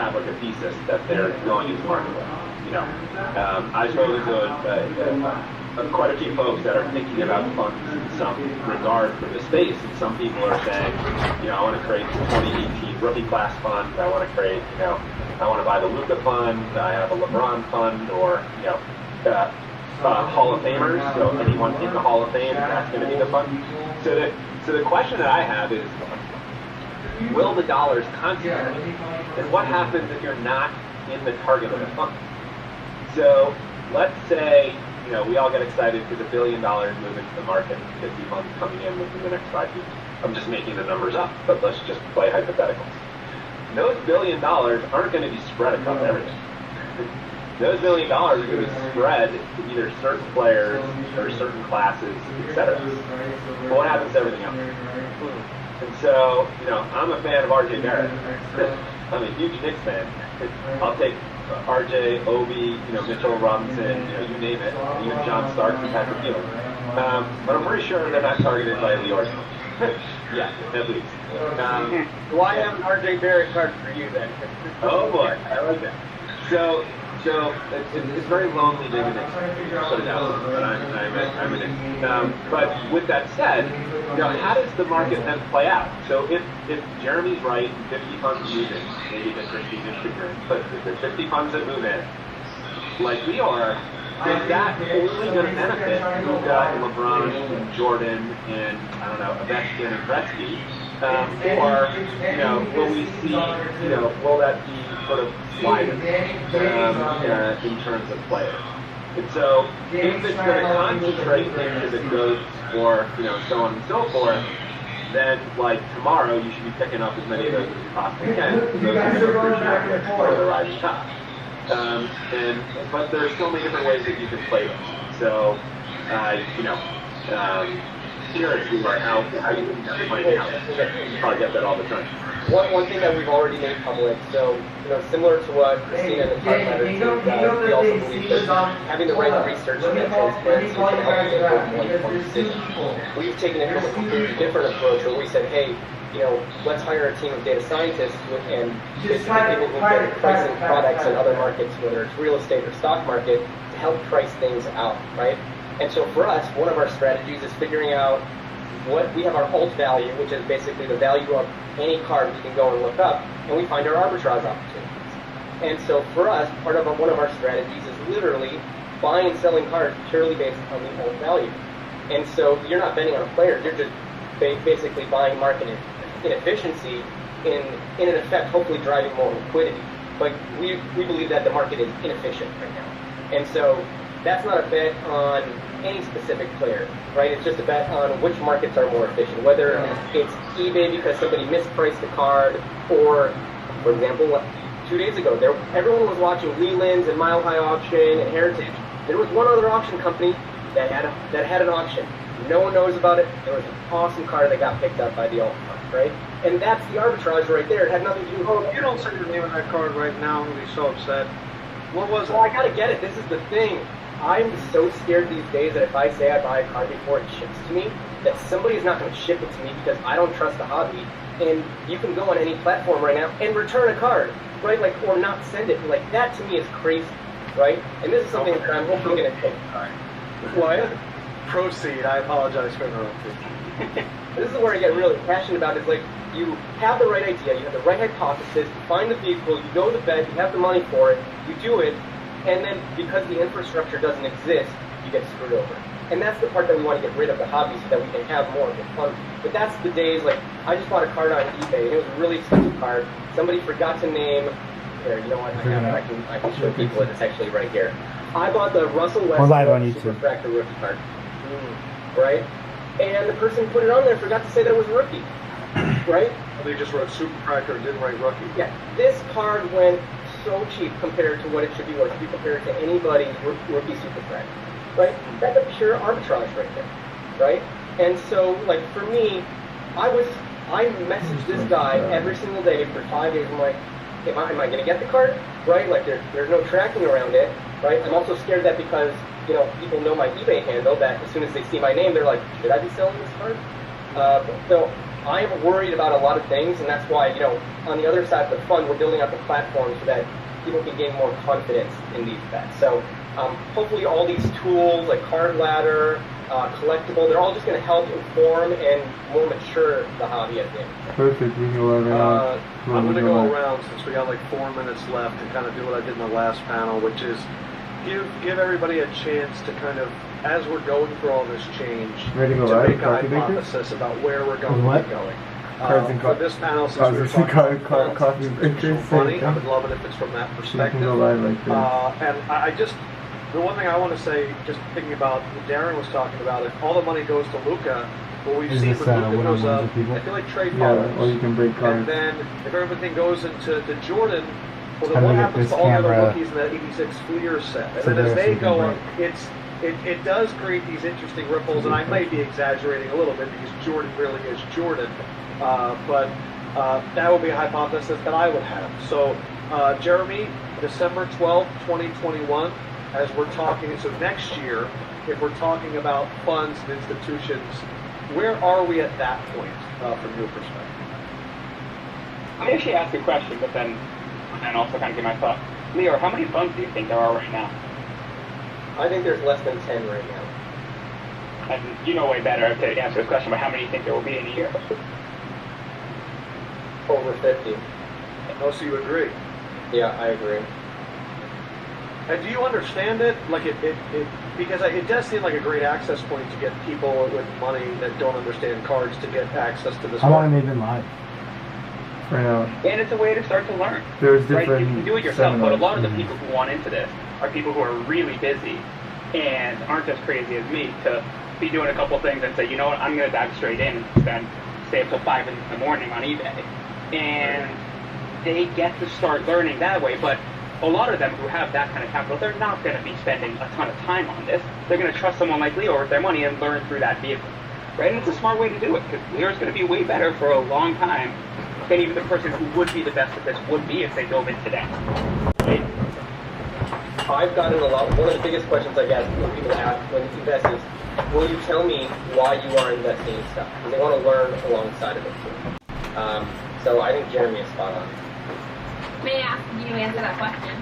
have like a thesis that they're going into market with. You know, I've spoken to quite a few folks that are thinking about funds in some regard for the space, and some people are saying, you know, I want to create the 2018 rookie class fund. I want to create, you know, I want to buy the Luka fund. I have a LeBron fund, or you know. Hall of Famers, so anyone in the Hall of Fame, that's going to be the fund. So the question that I have is, will the dollars concentrate? And what happens if you're not in the target of the fund? So let's say, you know, we all get excited because $1 billion move into the market, 50 funds coming in within the next 5 years. I'm just making the numbers up, but let's just play hypotheticals. Those $1 billion aren't going to be spread across everything. Those $1 billion are going to be spread to either certain players or certain classes, etc. But what happens to everything else? And so, you know, I'm a fan of R.J. Barrett. I'm a huge Knicks fan. I'll take R.J., Obi, you know, Mitchell Robinson, you know, you name it, even John Starks and Patrick Ewing. But I'm pretty sure they're not targeted by Lior. Yeah, at least. Why have an R.J. Barrett card for you then? Oh boy, I like that. So it's very lonely being a Knicks fan, put it out, but I'm a Knicks. But with that said, you know, how does the market then play out? So if Jeremy's right, 50 funds move in, maybe the Christie's and Sugar, but if there's 50 funds that move in, like we are, is that only going to benefit Luka and LeBron and Jordan and, I don't know, Ovechkin and Gretzky? Or, you know, will we see, you know, will that be sort of sliding in terms of players? And so, if it's going to concentrate into the GOATs or, you know, so on and so forth, then, like, tomorrow you should be picking up as many of those as you possibly can. Those are going to appreciate part of the rising tide. But there are so many different ways that you can play them. So, you know, curious about how you can find out. You probably get that all the time. One thing that we've already made public, so, you know, similar to what Christina and the Park Matter team does, we also believe that having the right research and that transparency is going to help us make more informed decisions. We've taken it from a completely different approach where we said, hey, you know, let's hire a team of data scientists and basically people who get pricing products in other markets, whether it's real estate or stock market, to help price things out, right? And so for us, one of our strategies is figuring out what we have our alt value, which is basically the value of any card we can go and look up, and we find our arbitrage opportunities. And so for us, one of our strategies is literally buying and selling cards purely based on the alt value. And so you're not betting on a player, you're just basically buying market inefficiency in an effect, hopefully driving more liquidity. But we believe that the market is inefficient right now. And so that's not a bet on any specific player, right? It's just a bet on which markets are more efficient, whether it's eBay because somebody mispriced the card, or, for example, 2 days ago, everyone was watching Leland's and Mile High Auction and Heritage. There was one other auction company that had an auction. No one knows about it. There was an awesome card that got picked up by the alt fund, right? And that's the arbitrage right there. It had nothing to do with Oh, if you don't say the name of that card right now, I'm going to be so upset. What was it? Well, I gotta get it. This is the thing. I'm so scared these days that if I say I buy a card before it ships to me, that somebody is not going to ship it to me because I don't trust the hobby. And you can go on any platform right now and return a card, right? Like, or not send it. Like, that to me is crazy, right? And this is something that I'm hopefully going to take. What? Proceed. I apologize for interrupting. This is where I get really passionate about it. It's like, you have the right idea, you have the right hypothesis, you find the vehicle, you know the bet, you have the money for it, you do it, and then because the infrastructure doesn't exist, you get screwed over. And that's the part that we want to get rid of the hobby so that we can have more of the fun. But that's the days, like, I just bought a card on eBay, and it was a really expensive card. Somebody forgot to name, here, you know what, I can show people it. It's actually right here. I bought the Russell Westbrook Super Fractor rookie card. Right? And the person put it on there forgot to say that it was a rookie. Right? They just wrote Super Fractor and didn't write rookie. Yeah. This card went so cheap compared to what it should be worth if you compare it to anybody's rookie Super Fractor. Right? That's a pure arbitrage right there. Right? And so, like, for me, I messaged this guy every single day for 5 days. I'm like, am I going to get the card? Right? Like, there's no tracking around it. Right? I'm also scared that because, you know, people know my eBay handle, that as soon as they see my name, they're like, should I be selling this card? So I am worried about a lot of things, and that's why, on the other side of the fund, we're building out the platform so that people can gain more confidence in these bets. So hopefully all these tools like Card Ladder, Collectible, they're all just going to help inform and more mature the hobby at the end. Perfect. We can go around. I'm going to go around since we got like 4 minutes left and kind of do what I did in the last panel, which is give everybody a chance to kind of, as we're going through all this change, Ready to go to live? make a Coffee maker? hypothesis about where we're going What? to be going. Cards and For this panel, since we were talking about funds, coffee some makers. money, I would love it if it's from that We perspective. can go live like this. And I just, the one thing I want to say, just thinking about what Darren was talking about, if all the money goes to Luca, what we've Is seen this, with Luca one-on-ones goes up, with people? I feel like trade Yeah, follows. or you can break And cards. then if everything goes into Jordan, well then How do what we get happens this to all the other camera rookies in that 86 Fleer set? And so then as there they so go you up, can it does create these interesting ripples, and I may be exaggerating a little bit because Jordan really is Jordan. But that would be a hypothesis that I would have. So, Jeremy, December 12th, 2021, as we're talking, so next year, if we're talking about funds and institutions, where are we at that point from your perspective? Let me actually ask you a question, but then also kind of give my thought. Leo, how many funds do you think there are right now? I think there's less than 10 right now. And you know way better to answer this question, but how many do you think there will be in a year? Over 50. Oh, so you agree? Yeah, I agree. And do you understand it? Like because it does seem like a great access point to get people with money that don't understand cards to get access to this. How long market. have they been live? Right now. And it's a way to start to learn. There's Right? different You can do it yourself, but a lot of the seminars. people who want into this are people who are really busy and aren't as crazy as me to be doing a couple things and say, you know what, I'm going to dive straight in and stay up till 5 in the morning on eBay. And they get to start learning that way, but a lot of them who have that kind of capital, they're not going to be spending a ton of time on this. They're going to trust someone like Leo with their money and learn through that vehicle. Right? And it's a smart way to do it, because Leo's going to be way better for a long time than even the person who would be the best at this would be if they dove in today. Right? I've gotten a lot. One of the biggest questions I get when people ask when you invest is, will you tell me why you are investing in stuff? Because they want to learn alongside of it too. So I think Jeremy is spot on. May I ask you to answer that question?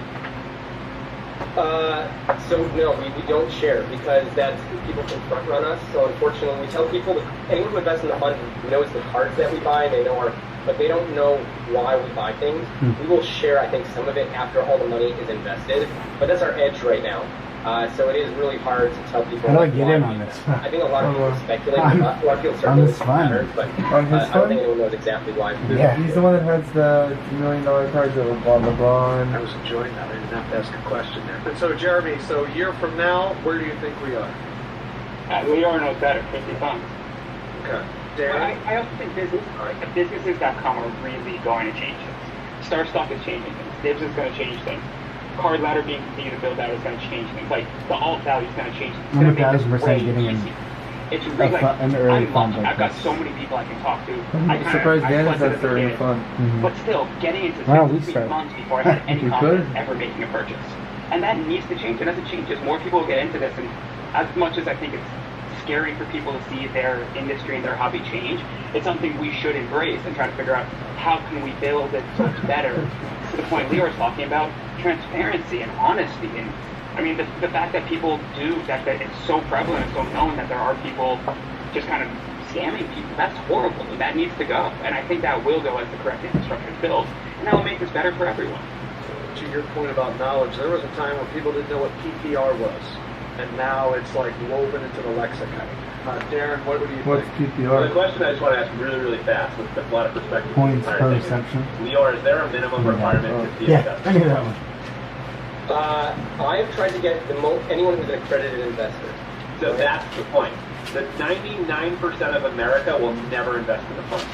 So no, we don't share because that's people can front run us. So unfortunately, we tell people that anyone who invests in the fund knows the cards that we buy. They know our, but they don't know why we buy things. We will share, I think, some of it after all the money is invested. But that's our edge right now. So it is really hard to tell people. How do I get in on this? I think a lot of people speculate. A lot of people start on doing this fund. patterns, but On his I don't fund? think anyone knows exactly why. Yeah. He's the one that has the $2 million cards that LeBron. I was enjoying that. I didn't have to ask a question there. And so, Jeremy, so a year from now, where do you think we are? Leo knows better, 50 funds. Okay. I, Darren? I also think businesses.com are really going to change things. Star Stock is changing things. Dibs is going to change things. Card Ladder being continued to build out is going to change things. Like, the alt value is going to change things. It's I'm going to make this 1,000% way getting in easier. It's really like, an early I'm fund lucky. like I've got this. so many people I can talk to. I'm surprised Dan has that starting 30 fund. But still, getting into Wow, we 53 started. months before I had any We confidence could. ever making a purchase. And that needs to change. And as it changes, more people will get into this. And as much as I think it's scary for people to see their industry and their hobby change, it's something we should embrace and try to figure out how can we build it so it's better. To the point Leo was talking about, transparency and honesty. And I mean, the fact that people do, that it's so prevalent and so known that there are people just kind of scamming people, that's horrible. That needs to go. And I think that will go as the correct infrastructure is built. And that will make this better for everyone. To your point about knowledge, there was a time when people didn't know what PPR was, and now it's like woven into the lexicon. Darren, what do you What's think? Well, the PPR? question I just want to ask really, really fast with a lot of perspective. Points Entire per thing is, reception. Leo, is there a minimum requirement to be Yeah, invested? I knew that one. I have tried to get anyone who's an accredited investor. So that's the point. The 99% of America will never invest in a fund.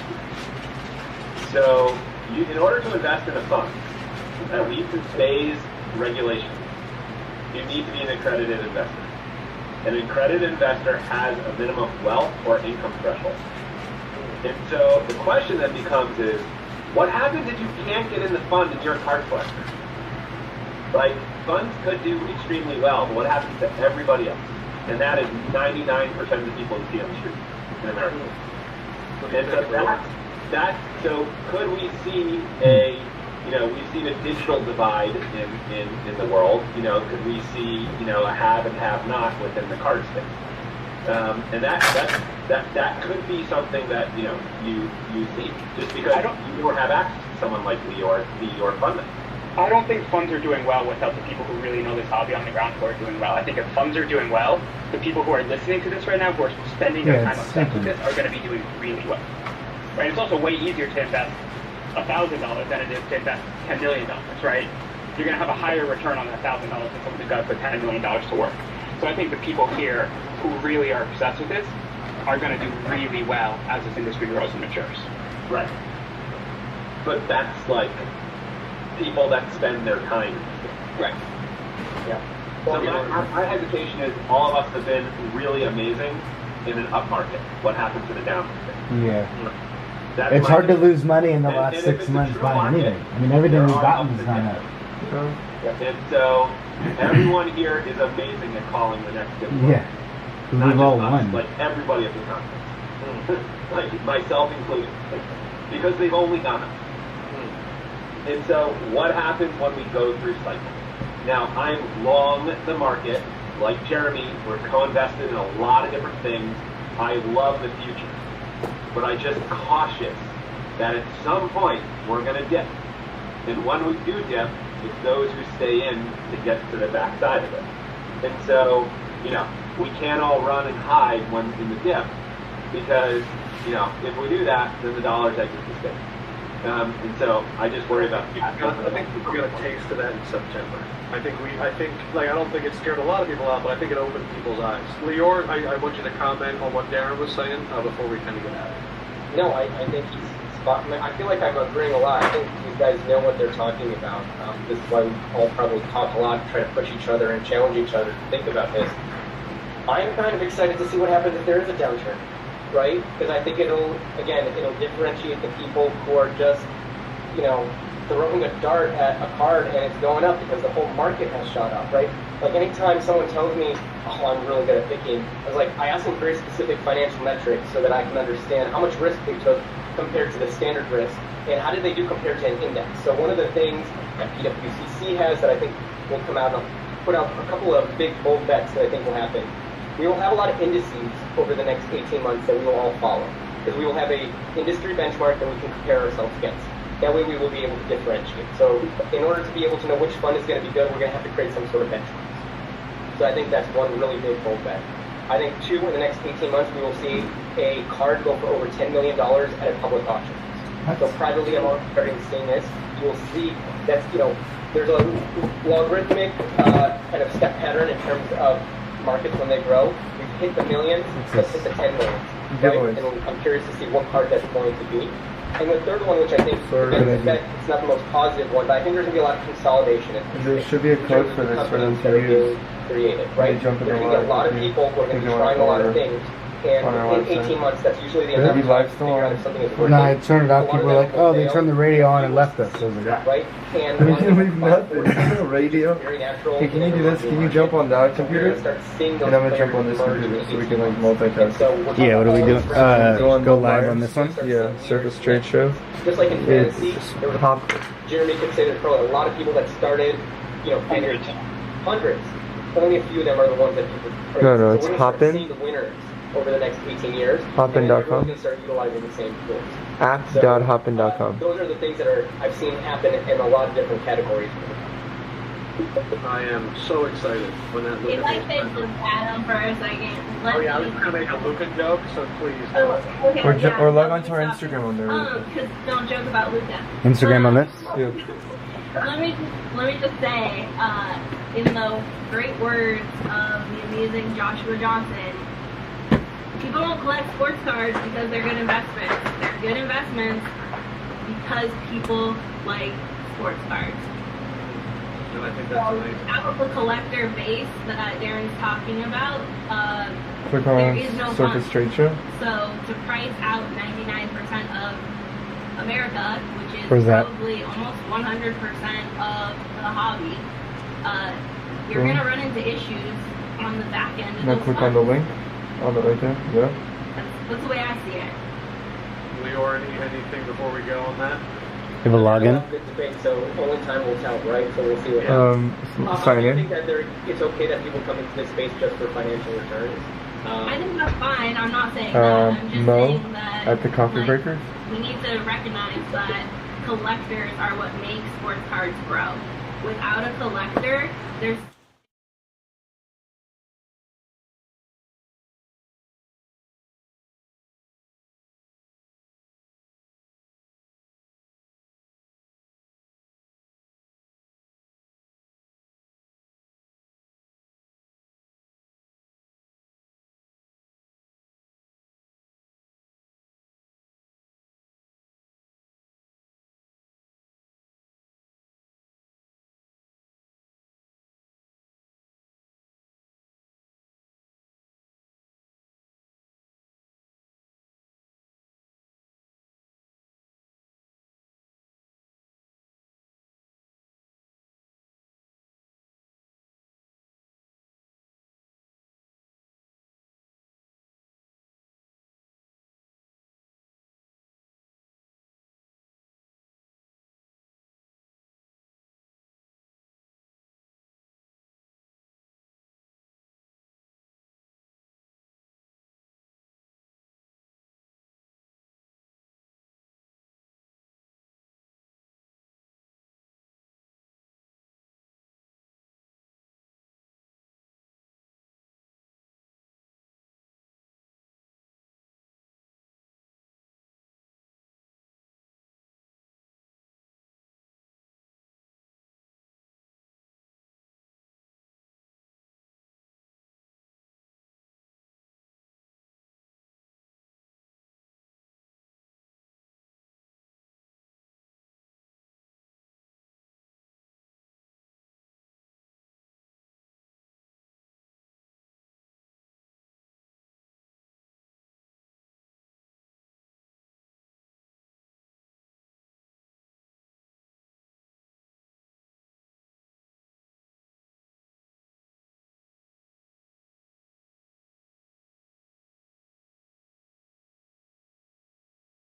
So in order to invest in a fund, at least in today's regulations, you need to be an accredited investor. An accredited investor has a minimum wealth or income threshold. And so the question then becomes is, what happens if you can't get in the fund and you're a card collector? Like, funds could do extremely well, but what happens to everybody else? And that is 99% of the people you see on the street in America. And so so could we see we've seen a digital divide in the world. Could we see, a have and have not within the card space? And that could be something that, you see just because you don't have access to someone like Lee or Funding. I don't think funds are doing well without the people who really know this hobby on the ground who are doing well. I think if funds are doing well, the people who are listening to this right now, who are spending their time obsessed with this, are going to be doing really well. Right? It's also way easier to invest $1,000 than it is to invest $10 million, right? You're going to have a higher return on that $1,000 than someone who's got to put $10 million to work. So I think the people here who really are obsessed with this are going to do really well as this industry grows and matures. Right. But that's like people that spend their time. Right. Yeah. So my hesitation is all of us have been really amazing in an up market. What happens in a down market? Yeah. That's It's my hard to concern. lose money in the And last if 6 it's a months true buying market, anything. I mean, everything there we've are gotten ups is and gone up. downs. And so everyone here is amazing at calling the next good one. Yeah. Not We've just all us, won. like everybody at the conference. Like myself included. Because they've only gone up. And so what happens when we go through cycles? Now, I'm long the market. Like Jeremy, we're co-invested in a lot of different things. I love the future. But I just cautious that at some point we're going to dip. And when we do dip, it's those who stay in to get to the backside of it. And so, we can't all run and hide when in the dip because, if we do that, then the dollars exit the space. And so I just worry about that. I think we're going to taste of that in September. I don't think it scared a lot of people out, but I think it opened people's eyes. Lior, I want you to comment on what Darren was saying before we kind of get at it. No, I think he's spot. I feel like I'm agreeing a lot. I think these guys know what they're talking about. This is why we all probably talk a lot, try to push each other and challenge each other to think about this. I'm kind of excited to see what happens if there is a downturn, right? Because I think it'll differentiate the people who are just, throwing a dart at a card and it's going up because the whole market has shot up, right? Like anytime someone tells me, oh, I'm really good at picking, I ask them very specific financial metrics so that I can understand how much risk they took compared to the standard risk and how did they do compared to an index. So one of the things that PWCC has that I think will come out and I'll put out a couple of big bold bets that I think will happen. We will have a lot of indices over the next 18 months that we will all follow because we will have a industry benchmark that we can compare ourselves against. That way we will be able to differentiate. So in order to be able to know which fund is going to be good, we're going to have to create some sort of benchmarks. So I think that's one really big bold bet. I think two, in the next 18 months, we will see a card go for over $10 million at a public auction. So privately, I'm already seeing this. You will see that's, there's a logarithmic kind of step pattern in terms of markets when they grow. We've hit the millions, let's hit the 10 millions. Right? And I'm curious to see what card that's going to be. And the third one, which I think, it's not the most positive one, but I think there's going to be a lot of consolidation. There should be a code for this for them to use. Created, right? There's going to be a lot of people who are going to be trying a lot of things. And in 18 months, that's usually the amount of time to figure out if something is working. No, I turned it off. People were like, oh, they turned the radio on and left us. So I was like, right? And we can leave nothing. Radio. very natural. Hey, can you do this? Can you jump on that computer? Start seeing And I'm going to jump on this computer so we can multitask. Yeah, what are we doing? Go live on this one? Yeah, Surface Trade Show. Just like in fantasy, It's there was pop. Jeremy could say there's probably a lot of people that started, hundreds. Only a few of them are the ones that people. No, it's we're gonna Hopin. start seeing the winners over the next 18 years. Hopin.com. And then everyone's going to start utilizing the same tools. App.hoppin.com. Those are the things that I've seen happen in a lot of different categories. I am so excited when that If Luca I could just add on for a second. Oh yeah, I was going to make a Luca joke, so please. Okay, Or log on to our Instagram on there. Because don't joke about Luca. Instagram on this? Yeah. Let me just say, in the great words of the amazing Joshua Johnson, people don't collect sports cards because they're good investments. They're good investments because people like sports cards. And I think So, that's amazing. out of the collector base that Darren's talking about, Click there on is no Surface fun. Trade Show. So to price out 99% of America, which is Where's that? probably almost 100% of the hobby, you're Cool. going to run into issues on the back end of Now those click on the funds. link. On the right there. Yeah. That's the way I see it. Leor, anything before we go on that? You have a login? Good debate, so only time will tell, right? So we'll see what happens. Sign I do in. think that it's okay that people come into this space just for financial returns. I think that's fine. I'm not saying that. I'm just Mo, saying that at the Coffee like, Breakers? we need to recognize that collectors are what make sports cards grow. Without a collector, there's